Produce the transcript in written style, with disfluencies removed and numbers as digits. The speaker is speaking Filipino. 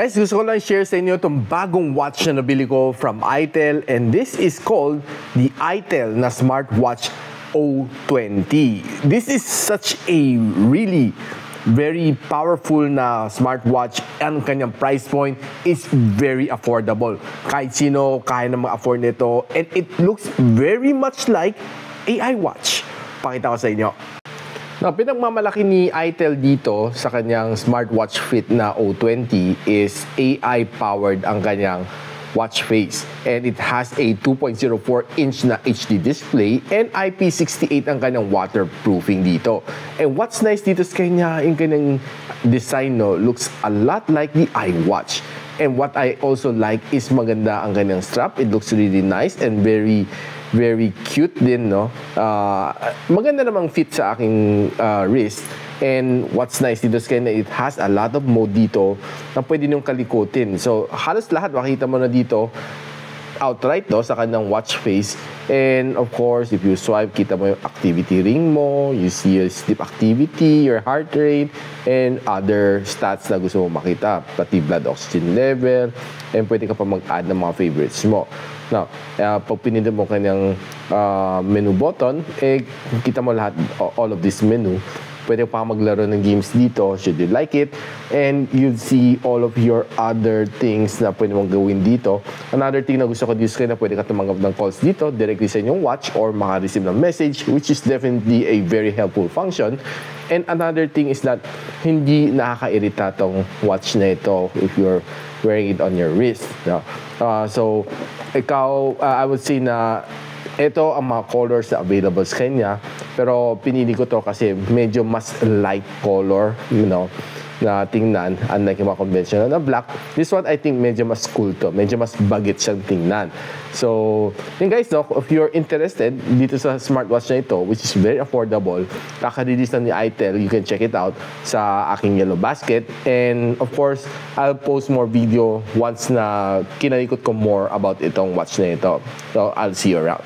Guys, gusto ko lang share sa inyo itong bagong watch na nabili ko from itel, and this is called the itel na smartwatch O20. This is such a really very powerful na smartwatch. Ang kanyang price point is very affordable. Kahit sino kaya na ma-afford nito, and it looks very much like AI watch. Pakita ko sa inyo. Now, pinagmamalaki ni itel dito sa kanyang smartwatch fit na O20 is AI-powered ang kanyang watch face. And it has a 2.04-inch na HD display and IP68 ang kanyang waterproofing dito. And what's nice dito sa kanya, yung kanyang design, no, looks a lot like the iWatch. And what I also like is maganda ang kanyang strap. It looks really nice and very cute din, no? Maganda namang fit sa aking wrist. And what's nice dito sa kanya, it has a lot of mode dito na pwede niyong kalikutin. So, halos lahat makita mo na dito outright, no, sa kanyang watch face. And of course, if you swipe, kita mo yung activity ring mo, you see your sleep activity, your heart rate, and other stats na gusto mo makita, pati blood oxygen level, and pwede ka pa mag-add ng mga favorites mo. Now, pag pinindot mo kanyang menu button, kita mo lahat, all of this menu. Pwede pa maglaro ng games dito, should you like it. And you'll see all of your other things na pwede mong gawin dito. Another thing na gusto ko dito na pwede ka tumanggap ng calls dito directly sa inyong watch or maka-receive ng message, which is definitely a very helpful function. And another thing is that hindi nakakairita tong watch na ito if you're wearing it on your wrist. No? So, I would say na ito ang mga colors na available sa kanya, pero pinili ko to kasi medyo mas light color, you know, na tingnan, unlike yung mga conventional na black. This one, I think, medyo mas cool to. Medyo mas bagit siyang tingnan. So, yun guys, no, if you're interested dito sa smartwatch na ito, which is very affordable, kaka-release na ni itel, you can check it out sa aking yellow basket. And of course, I'll post more video once na kinalikot ko more about itong watch na ito. So, I'll see you around.